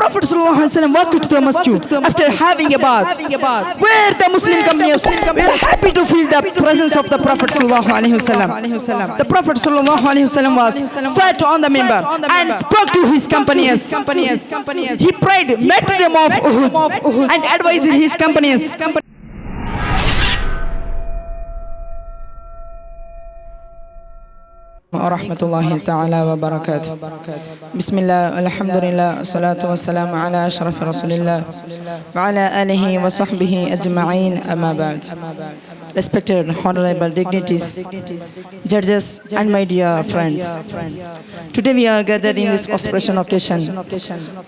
Prophet ﷺ walked to the masjid after having a bath, where the Muslim companions were happy to feel the presence of the Prophet ﷺ. The Prophet ﷺ was sat on the minbar and spoke to his companions. He prayed martyrdom of Uhud and advised his companions. ورحمة الله تعالى وبركاته. بسم الله الحمد لله والصلاة والسلام على أشرف رسول الله وعلى آله وصحبه أجمعين أما بعد. Respected honorable dignities, judges and my dear friends, today we are gathered in this auspicious occasion.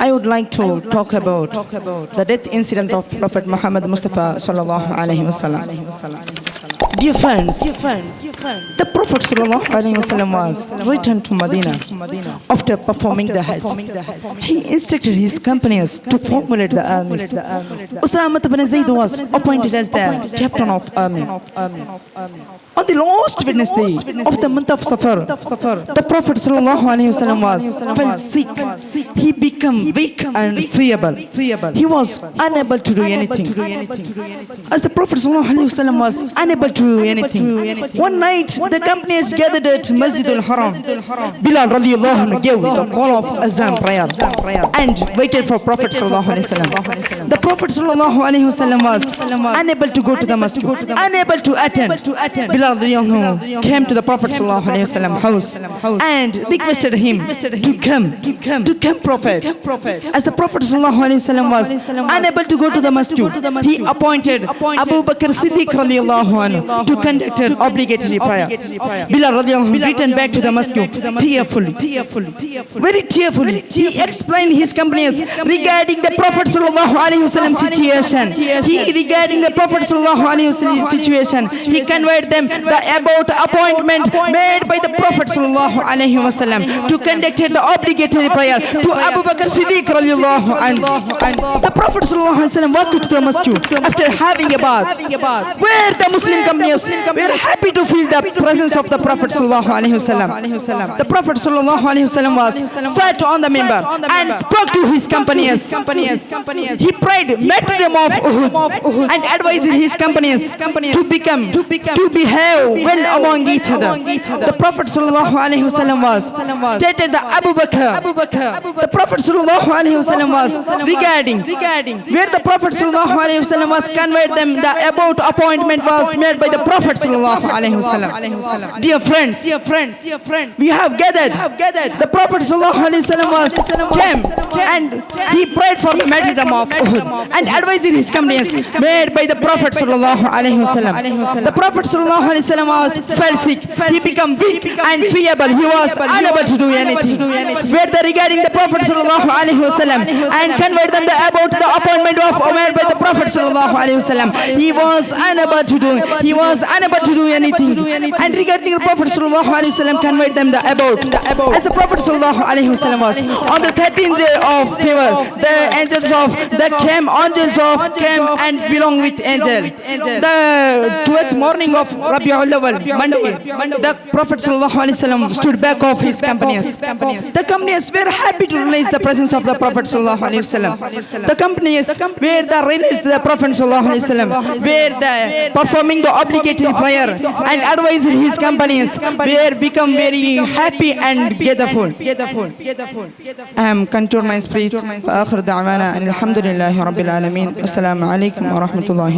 I would like to talk about the death incident of Prophet Muhammad Mustafa sallallahu alaihi wasallam. Dear friends, the Prophet sallallahu alaihi wasallam was returned to Medina after performing the Hajj. He instructed his companions to formulate the armies. Usama ibn Zayd was appointed as the captain of army. On the last Wednesday of the month of Safar, the Prophet ﷺ fell sick. He became weak and feeble. He was unable to do anything. As the Prophet ﷺ was unable to do anything, one night the companies gathered at Masjid al-Haram. Bilal radiallahu anhu gave the call of Azan prayer and waited for Prophet ﷺ. The Prophet ﷺ was unable to go to the masjid, unable to attend. Bilal came to the Prophet ﷺ house and requested him to come, Prophet. As the Prophet ﷺ was unable to go to the masjid, he appointed Abu Bakr Siddiq to conduct an obligatory prayer. Bilal returned back to the masjid tearfully, very tearfully. He explained his companions regarding the Prophet ﷺ situation. Regarding the Prophet ﷺ situation, he conveyed them the about appointment made by the Prophet ﷺ to conduct the obligatory prayer to Abu Bakr Siddiq radiallahu anhu. The Prophet ﷺ walked to the masjid after having a bath, where the Muslim companions were happy to feel the presence of the Prophet ﷺ. The Prophet ﷺ was sat on the minbar and spoke to his companions. He prayed martyrdom of Uhud and advised his companions to behave well among each other. The Prophet ﷺ was stated that Abu Bakr. The Prophet ﷺ was regarding where the Prophet ﷺ was conveyed them the about appointment was made by the Prophet ﷺ. Dear friends, we have gathered. The Prophet ﷺ was came and he prayed for the martyrdom of Uhud and advised his companions made by the Prophet ﷺ. The Prophet ﷺ was fell sick. He became weak and feeble. He was unable to do anything. Where regarding the Prophet ﷺ and conveyed them about the appointment of made by the Prophet ﷺ. He was unable to do. He was unable to do anything. And regarding the Prophet ﷺ conveyed them the about. As the Prophet ﷺ was on the 13th day of fever, the angels came and belong with angel. The 12th morning of Rabiul Awwal, Monday, the Prophet ﷺ stood back of his companions. The companions were happy to realize the presence of the Prophet ﷺ. The companions were realized the Prophet ﷺ were performing the obligatory prayer and advised his companions were become very happy and gatherful. I am conclude my speech. وآخر دعوانا أن الحمد لله رب العالمين. السلام عليكم ورحمة الله.